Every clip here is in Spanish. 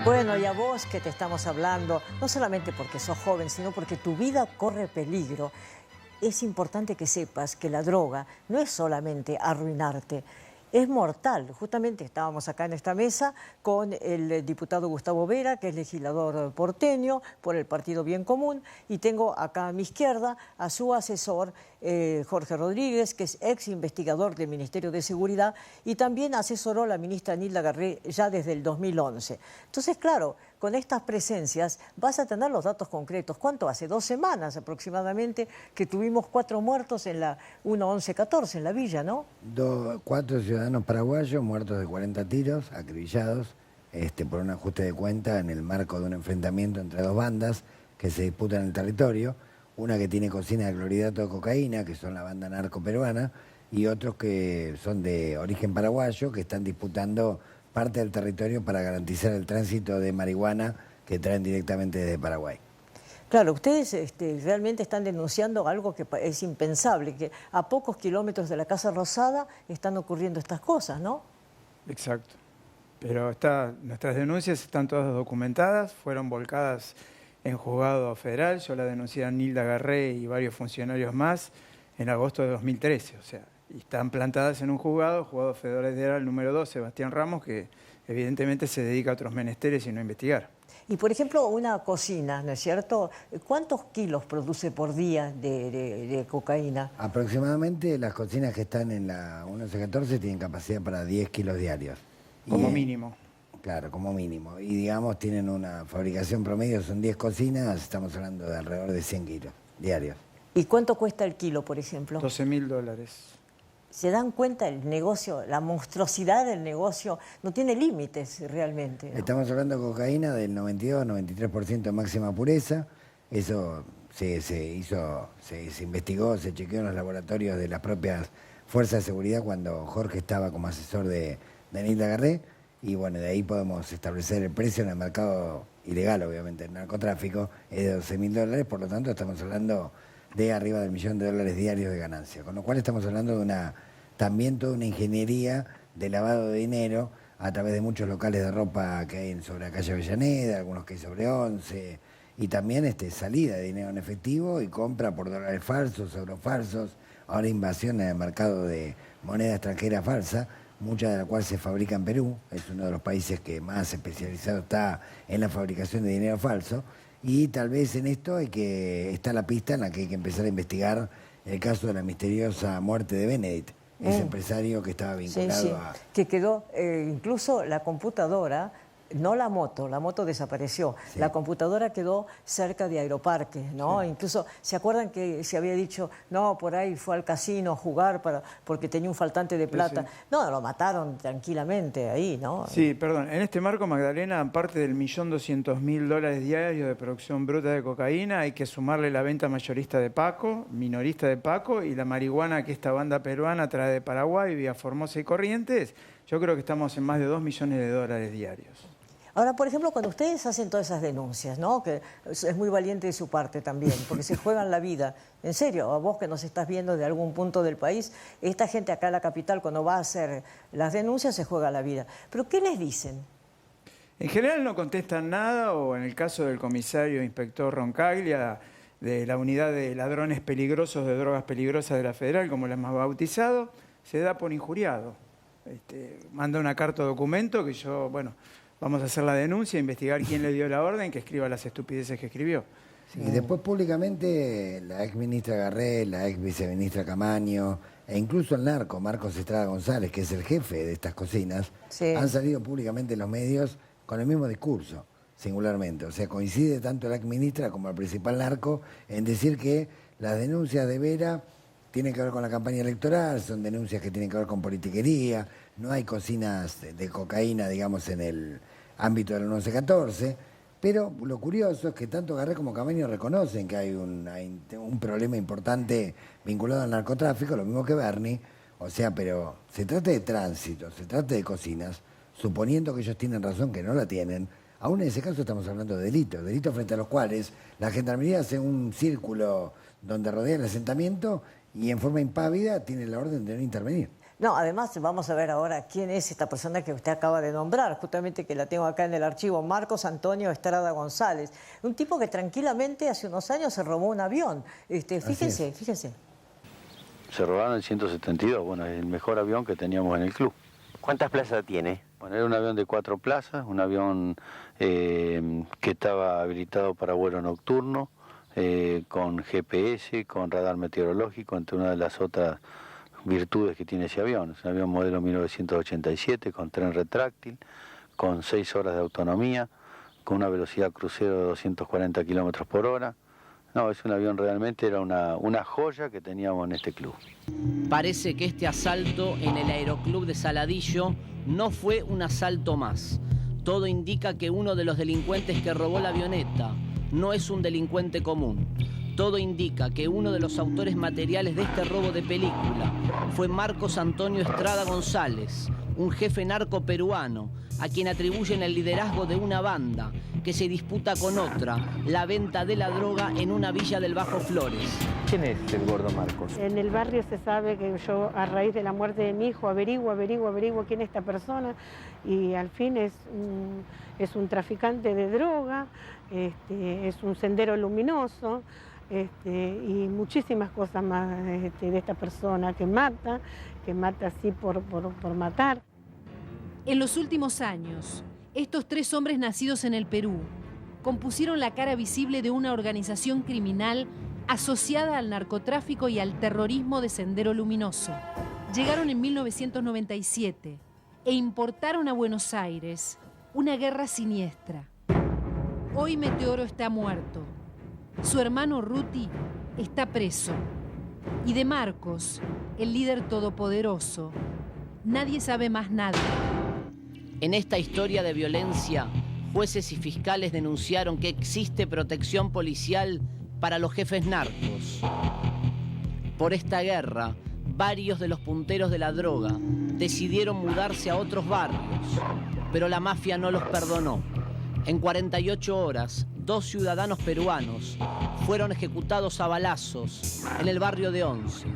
Bueno, y a vos que te estamos hablando, no solamente porque sos joven, sino porque tu vida corre peligro, es importante que sepas que la droga no es solamente arruinarte, es mortal. Justamente estábamos acá en esta mesa con el diputado Gustavo Vera, que es legislador porteño por el Partido Bien Común, y tengo acá a mi izquierda a su asesor, Jorge Rodríguez, que es ex investigador del Ministerio de Seguridad y también asesoró a la ministra Nilda Garré ya desde el 2011. Entonces, claro, con estas presencias vas a tener los datos concretos. ¿Cuánto hace? 2 semanas aproximadamente que tuvimos 4 muertos en la 1-11-14, en la villa, ¿no? 4 ciudadanos paraguayos muertos de 40 tiros, acribillados, por un ajuste de cuenta en el marco de un enfrentamiento entre 2 bandas que se disputan el territorio. Una que tiene cocina de clorhidrato de cocaína, que son la banda narco peruana, y otros que son de origen paraguayo, que están disputando parte del territorio para garantizar el tránsito de marihuana que traen directamente desde Paraguay. Claro, ustedes realmente están denunciando algo que es impensable, que a pocos kilómetros de la Casa Rosada están ocurriendo estas cosas, ¿no? Exacto. Pero nuestras denuncias están todas documentadas, fueron volcadas en juzgado federal. Yo la denuncié a Nilda Garré y varios funcionarios más en agosto de 2013. O sea, y están plantadas en un juzgado federal número 2, Sebastián Ramos, que evidentemente se dedica a otros menesteres y no a investigar. Y por ejemplo, una cocina, ¿no es cierto? ¿Cuántos kilos produce por día de cocaína? Aproximadamente las cocinas que están en la 11-14 tienen capacidad para 10 kilos diarios. Como mínimo. Claro, como mínimo. Y digamos, tienen una fabricación promedio, son 10 cocinas, estamos hablando de alrededor de 100 kilos diarios. ¿Y cuánto cuesta el kilo, por ejemplo? $12.000. ¿Se dan cuenta el negocio, la monstruosidad del negocio? No tiene límites realmente, ¿no? Estamos hablando de cocaína del 92-93% de máxima pureza. Eso se investigó, se chequeó en los laboratorios de las propias fuerzas de seguridad cuando Jorge estaba como asesor de Nilda Garré. Y bueno, de ahí podemos establecer el precio en el mercado ilegal, obviamente, el narcotráfico, es de $12.000, por lo tanto estamos hablando de arriba del $1.000.000 diarios de ganancia. Con lo cual estamos hablando de también toda una ingeniería de lavado de dinero a través de muchos locales de ropa que hay sobre la calle Avellaneda, algunos que hay sobre 11, y también salida de dinero en efectivo y compra por dólares falsos, euros falsos, ahora invasión en el mercado de moneda extranjera falsa, mucha de la cual se fabrica en Perú, es uno de los países que más especializado está en la fabricación de dinero falso, y tal vez en esto está la pista en la que hay que empezar a investigar el caso de la misteriosa muerte de Benedict, ese empresario que estaba vinculado a... Que quedó incluso la computadora, no la moto desapareció, sí. La computadora quedó cerca de Aeroparque, ¿no? Sí. Incluso, ¿se acuerdan que se había dicho, no, por ahí fue al casino a jugar porque tenía un faltante de plata? Sí, sí. No, lo mataron tranquilamente ahí, ¿no? Sí, perdón, en este marco, Magdalena, aparte del $1.200.000 diarios de producción bruta de cocaína, hay que sumarle la venta mayorista de Paco, minorista de Paco, y la marihuana que esta banda peruana trae de Paraguay vía Formosa y Corrientes. Yo creo que estamos en más de $2 millones diarios. Ahora, por ejemplo, cuando ustedes hacen todas esas denuncias, ¿no? Que es muy valiente de su parte también, porque se juegan la vida. En serio, a vos que nos estás viendo de algún punto del país, esta gente acá en la capital, cuando va a hacer las denuncias, se juega la vida. ¿Pero qué les dicen? En general no contestan nada, o en el caso del comisario inspector Roncaglia, de la unidad de ladrones peligrosos de drogas peligrosas de la Federal, como la hemos bautizado, se da por injuriado. Manda una carta o documento que yo, bueno... Vamos a hacer la denuncia, investigar quién le dio la orden, que escriba las estupideces que escribió. Sí, y después públicamente la ex ministra Garré, la ex viceministra Camaño e incluso el narco, Marcos Estrada González, que es el jefe de estas cocinas, sí, han salido públicamente en los medios con el mismo discurso, singularmente. O sea, coincide tanto la ex ministra como el principal narco en decir que las denuncias de Vera tienen que ver con la campaña electoral, son denuncias que tienen que ver con politiquería, no hay cocinas de cocaína, digamos, en el ámbito del 11-14, pero lo curioso es que tanto Garré como Camaño reconocen que hay un problema importante vinculado al narcotráfico, lo mismo que Berni, o sea, pero se trata de tránsito, se trata de cocinas, suponiendo que ellos tienen razón, que no la tienen, aún en ese caso estamos hablando de delitos frente a los cuales la gendarmería hace un círculo donde rodea el asentamiento y en forma impávida tiene la orden de no intervenir. No, además vamos a ver ahora quién es esta persona que usted acaba de nombrar, justamente que la tengo acá en el archivo, Marcos Antonio Estrada González. Un tipo que tranquilamente hace unos años se robó un avión. Fíjense. Se robaron el 172, bueno, es el mejor avión que teníamos en el club. ¿Cuántas plazas tiene? Bueno, era un avión de 4 plazas, un avión que estaba habilitado para vuelo nocturno, con GPS, con radar meteorológico, entre una de las otras virtudes que tiene ese avión. Es un avión modelo 1987, con tren retráctil, con 6 horas de autonomía, con una velocidad crucero de 240 kilómetros por hora. No, es un avión realmente, era una joya que teníamos en este club. Parece que este asalto en el Aeroclub de Saladillo no fue un asalto más. Todo indica que uno de los delincuentes que robó la avioneta no es un delincuente común. Todo indica que uno de los autores materiales de este robo de película fue Marcos Antonio Estrada González, un jefe narco peruano, a quien atribuyen el liderazgo de una banda que se disputa con otra la venta de la droga en una villa del Bajo Flores. ¿Quién es el gordo Marcos? En el barrio se sabe que yo, a raíz de la muerte de mi hijo, averiguo quién es esta persona y al fin es un traficante de droga, es un sendero luminoso. Y muchísimas cosas más de esta persona que mata así por matar. En los últimos años, estos 3 hombres nacidos en el Perú compusieron la cara visible de una organización criminal asociada al narcotráfico y al terrorismo de Sendero Luminoso. Llegaron en 1997 e importaron a Buenos Aires una guerra siniestra. Hoy Meteoro está muerto. Su hermano Ruti está preso. Y de Marcos, el líder todopoderoso, nadie sabe más nada. En esta historia de violencia, jueces y fiscales denunciaron que existe protección policial para los jefes narcos. Por esta guerra, varios de los punteros de la droga decidieron mudarse a otros barrios, pero la mafia no los perdonó. En 48 horas, 2 ciudadanos peruanos fueron ejecutados a balazos en el barrio de Once.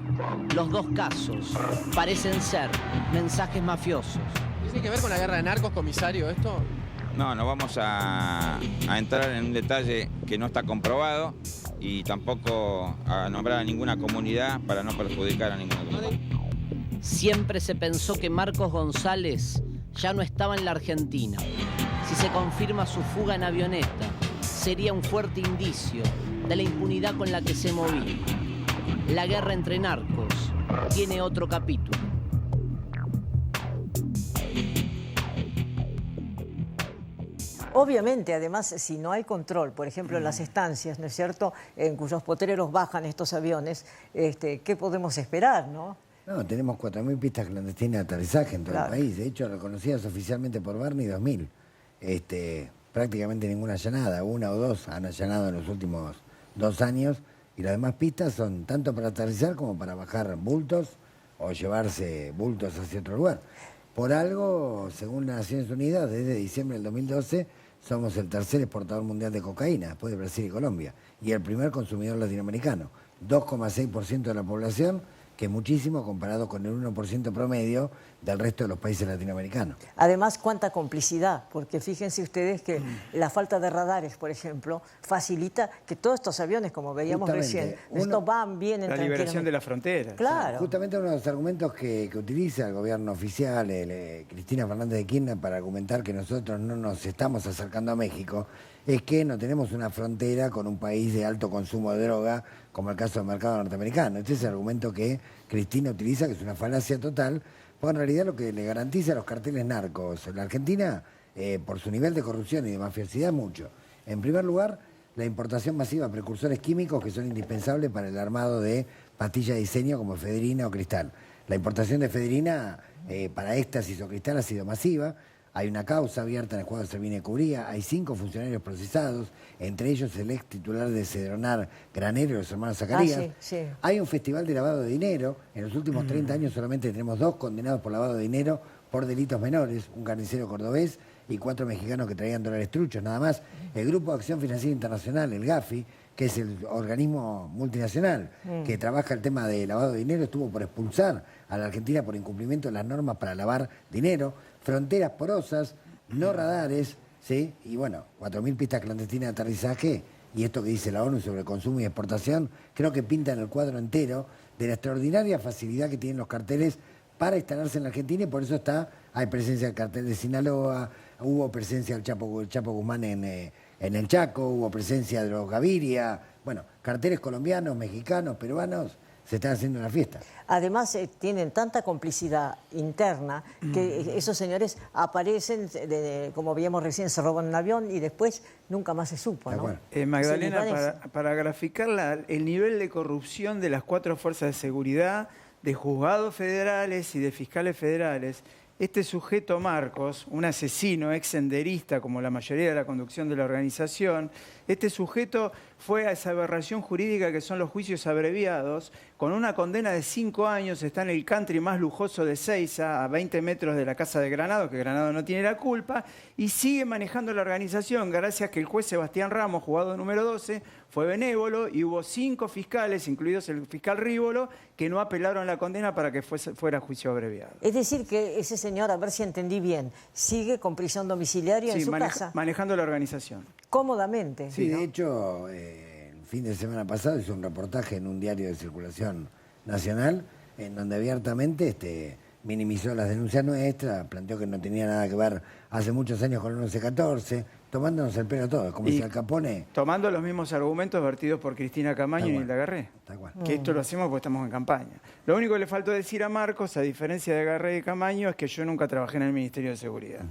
Los 2 casos parecen ser mensajes mafiosos. ¿Tiene que ver con la guerra de narcos, comisario, esto? No vamos a entrar en un detalle que no está comprobado y tampoco a nombrar a ninguna comunidad para no perjudicar a ninguna comunidad. Siempre se pensó que Marcos González ya no estaba en la Argentina. Si se confirma su fuga en avioneta, sería un fuerte indicio de la impunidad con la que se movía. La guerra entre narcos tiene otro capítulo. Obviamente, además, si no hay control, por ejemplo, en las estancias, ¿no es cierto?, en cuyos potreros bajan estos aviones, ¿qué podemos esperar, no? No, tenemos 4.000 pistas clandestinas de aterrizaje en todo el país. De hecho, reconocidas oficialmente por Bernie, 2.000. Prácticamente ninguna allanada, 1 o 2 han allanado en los últimos 2 años. Y las demás pistas son tanto para aterrizar como para bajar bultos o llevarse bultos hacia otro lugar. Por algo, según las Naciones Unidas, desde diciembre del 2012, somos el tercer exportador mundial de cocaína, después de Brasil y Colombia, y el primer consumidor latinoamericano. 2,6% de la población, que es muchísimo comparado con el 1% promedio del resto de los países latinoamericanos. Además, cuánta complicidad, porque fíjense ustedes que la falta de radares, por ejemplo, facilita que todos estos aviones, como veíamos recién, estos van, vienen la liberación de la frontera. Claro. Justamente uno de los argumentos que utiliza el gobierno oficial, Cristina Fernández de Kirchner, para argumentar que nosotros no nos estamos acercando a México, es que no tenemos una frontera con un país de alto consumo de droga, como el caso del mercado norteamericano. Este es el argumento que Cristina utiliza, que es una falacia total, porque en realidad lo que le garantiza a los carteles narcos en la Argentina, por su nivel de corrupción y de mafiosidad, mucho. En primer lugar, la importación masiva de precursores químicos que son indispensables para el armado de pastillas de diseño como efedrina o cristal. La importación de efedrina para éxtasis o cristal ha sido masiva. Hay una causa abierta en el juzgado de Servini de Cubría, hay 5 funcionarios procesados, entre ellos el ex titular de Cedronar Granero y los hermanos Zacarías. Sí. Hay un festival de lavado de dinero, en los últimos 30 años solamente tenemos 2 condenados por lavado de dinero por delitos menores, un carnicero cordobés y 4 mexicanos que traían dólares truchos, nada más. El Grupo de Acción Financiera Internacional, el GAFI, que es el organismo multinacional que trabaja el tema de lavado de dinero, estuvo por expulsar a la Argentina por incumplimiento de las normas para lavar dinero, fronteras porosas, no radares, ¿sí? Y bueno, 4.000 pistas clandestinas de aterrizaje, y esto que dice la ONU sobre consumo y exportación, creo que pintan el cuadro entero de la extraordinaria facilidad que tienen los carteles para instalarse en la Argentina, y por eso hay presencia del cartel de Sinaloa, hubo presencia del Chapo Guzmán en el Chaco, hubo presencia de los Gaviria, bueno, carteles colombianos, mexicanos, peruanos, se están haciendo una fiesta. Además, tienen tanta complicidad interna que esos señores aparecen, como veíamos recién, se roban un avión y después nunca más se supo, ¿no? Magdalena, para graficar el nivel de corrupción de las 4 fuerzas de seguridad, de juzgados federales y de fiscales federales, este sujeto Marcos, un asesino, ex senderista, como la mayoría de la conducción de la organización, este sujeto fue a esa aberración jurídica que son los juicios abreviados, con una condena de 5 años, está en el country más lujoso de Ezeiza, a 20 metros de la casa de Granado, que Granado no tiene la culpa, y sigue manejando la organización gracias a que el juez Sebastián Ramos, juzgado número 12, fue benévolo y hubo 5 fiscales, incluidos el fiscal Rívolo, que no apelaron la condena para que fuera juicio abreviado. Es decir, que ese señor, a ver si entendí bien, sigue con prisión domiciliaria en su casa. Manejando la organización. Cómodamente. Sí, ¿no? De hecho, el fin de semana pasado hizo un reportaje en un diario de circulación nacional, en donde abiertamente minimizó las denuncias nuestras, planteó que no tenía nada que ver hace muchos años con el 11-14, tomándonos el pelo todo, como si Al Capone... Tomando los mismos argumentos vertidos por Cristina Camaño y Nilda Garré. Que esto lo hacemos porque estamos en campaña. Lo único que le faltó decir a Marcos, a diferencia de Garré y Camaño, es que yo nunca trabajé en el Ministerio de Seguridad.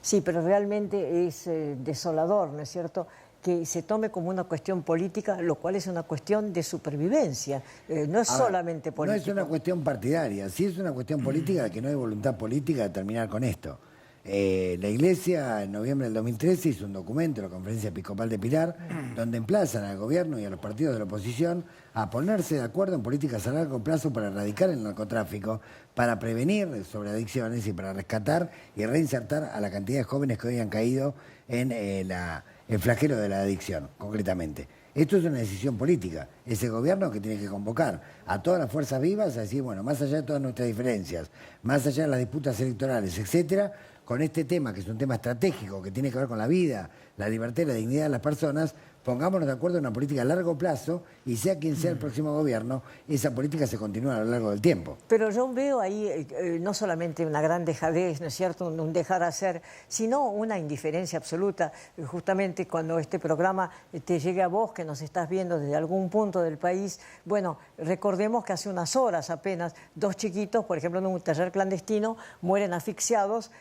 Sí, pero realmente es desolador, ¿no es cierto?, que se tome como una cuestión política, lo cual es una cuestión de supervivencia, no es solamente política. No es una cuestión partidaria, sí es una cuestión política de que no hay voluntad política de terminar con esto. La Iglesia en noviembre del 2013 hizo un documento, la Conferencia Episcopal de Pilar, donde emplazan al gobierno y a los partidos de la oposición a ponerse de acuerdo en políticas a largo plazo para erradicar el narcotráfico, para prevenir sobre adicciones y para rescatar y reinsertar a la cantidad de jóvenes que hoy han caído en el flagelo de la adicción, concretamente. Esto es una decisión política. Es el gobierno que tiene que convocar a todas las fuerzas vivas a decir, bueno, más allá de todas nuestras diferencias, más allá de las disputas electorales, etcétera, con este tema, que es un tema estratégico, que tiene que ver con la vida, la libertad y la dignidad de las personas, pongámonos de acuerdo en una política a largo plazo y sea quien sea el próximo gobierno, esa política se continúa a lo largo del tiempo. Pero yo veo ahí no solamente una gran dejadez, ¿no es cierto?, un dejar hacer, sino una indiferencia absoluta. Justamente cuando este programa te llegue a vos, que nos estás viendo desde algún punto del país, bueno, recordemos que hace unas horas apenas 2 chiquitos, por ejemplo, en un taller clandestino, mueren asfixiados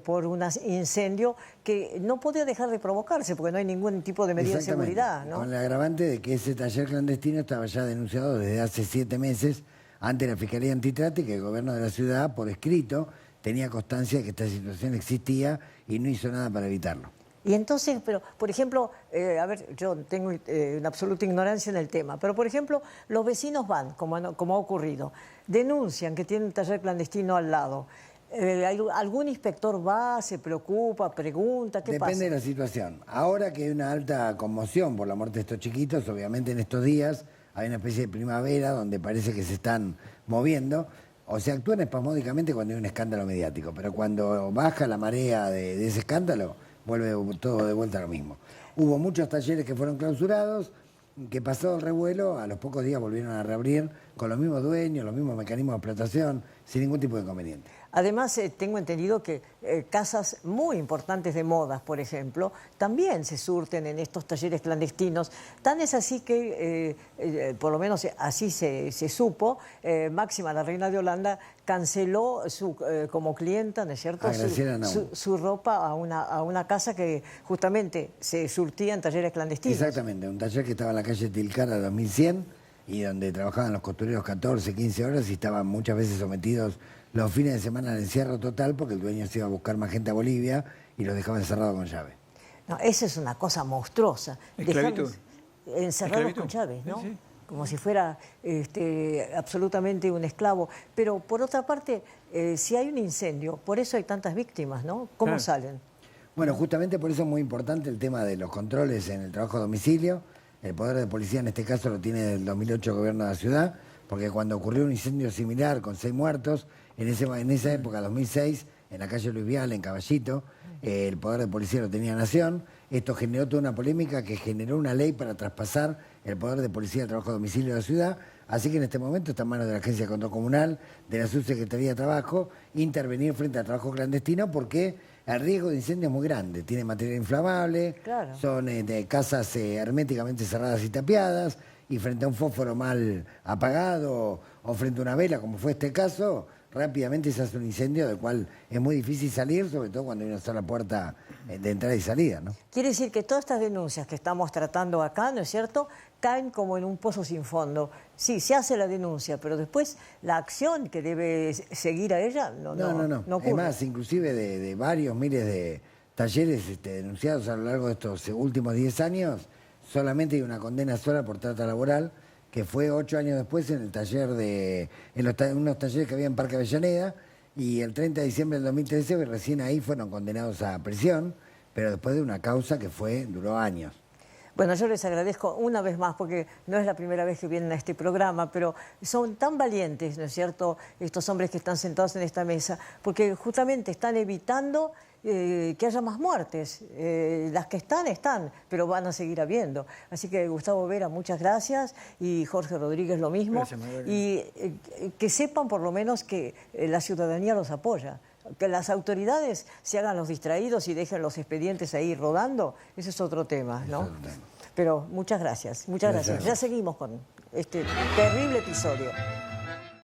por un incendio que no podía dejar de provocarse porque no hay ningún tipo de medida de seguridad, ¿no? Con el agravante de que ese taller clandestino estaba ya denunciado desde hace 7 meses ante la Fiscalía Antitrata y que el gobierno de la ciudad, por escrito, tenía constancia de que esta situación existía y no hizo nada para evitarlo. Y entonces, pero, por ejemplo, a ver, yo tengo una absoluta ignorancia en el tema, pero, por ejemplo, los vecinos van, como ha ocurrido, denuncian que tienen un taller clandestino al lado. ¿Algún inspector va, se preocupa, pregunta? ¿Qué pasa? Depende de la situación. Ahora que hay una alta conmoción por la muerte de estos chiquitos, obviamente en estos días hay una especie de primavera donde parece que se están moviendo, o se actúan espasmódicamente cuando hay un escándalo mediático, pero cuando baja la marea de ese escándalo, vuelve todo de vuelta a lo mismo. Hubo muchos talleres que fueron clausurados, que pasó el revuelo, a los pocos días volvieron a reabrir con los mismos dueños, los mismos mecanismos de explotación, sin ningún tipo de inconveniente. Además, tengo entendido que casas muy importantes de modas, por ejemplo, también se surten en estos talleres clandestinos. Tan es así que, por lo menos así se supo, Máxima, la reina de Holanda, canceló como clienta, ¿no es cierto?, su ropa a una casa que justamente se surtía en talleres clandestinos. Exactamente, un taller que estaba en la calle Tilcara 2100 y donde trabajaban los costureros 14, 15 horas y estaban muchas veces sometidos los fines de semana al encierro total porque el dueño se iba a buscar más gente a Bolivia y los dejaba encerrados con llave. No, esa es una cosa monstruosa. Esclavitud. Encerrados con llaves, ¿no? Sí, sí. Como si fuera absolutamente un esclavo. Pero por otra parte, si hay un incendio, por eso hay tantas víctimas, ¿no? ¿Cómo salen? Bueno, justamente por eso es muy importante el tema de los controles en el trabajo a domicilio. El poder de policía en este caso lo tiene del 2008 el gobierno de la ciudad, porque cuando ocurrió un incendio similar con 6 muertos, en esa época, 2006, en la calle Luis Vial, en Caballito, el poder de policía lo tenía Nación. Esto generó toda una polémica que generó una ley para traspasar el poder de policía de trabajo a domicilio de la ciudad. Así que en este momento está en manos de la Agencia de Control Comunal, de la Subsecretaría de Trabajo, intervenir frente al trabajo clandestino porque el riesgo de incendio es muy grande. Tiene material inflamable, Claro. son de casas herméticamente cerradas y tapiadas, y frente a un fósforo mal apagado o frente a una vela, como fue este caso, rápidamente se hace un incendio del cual es muy difícil salir, sobre todo cuando hay una sola puerta de entrada y salida, ¿no? Quiere decir que todas estas denuncias que estamos tratando acá, ¿no es cierto?, caen como en un pozo sin fondo. Sí, se hace la denuncia, pero después la acción que debe seguir a ella no ocurre. Es más, inclusive de varios miles de talleres denunciados a lo largo de estos últimos 10 años, solamente hay una condena sola por trata laboral, que fue 8 años después en el taller unos talleres que había en Parque Avellaneda, y el 30 de diciembre del 2013 recién ahí fueron condenados a prisión, pero después de una causa que duró años. Bueno, yo les agradezco una vez más, porque no es la primera vez que vienen a este programa, pero son tan valientes, ¿no es cierto?, estos hombres que están sentados en esta mesa, porque justamente están evitando que haya más muertes. Las que están, pero van a seguir habiendo. Así que, Gustavo Vera, muchas gracias, y Jorge Rodríguez lo mismo. Gracias, Manuel. Y que sepan por lo menos que la ciudadanía los apoya. Que las autoridades se hagan los distraídos y dejen los expedientes ahí rodando, ese es otro tema, ¿no? Pero muchas gracias, muchas gracias. Ya seguimos con este terrible episodio.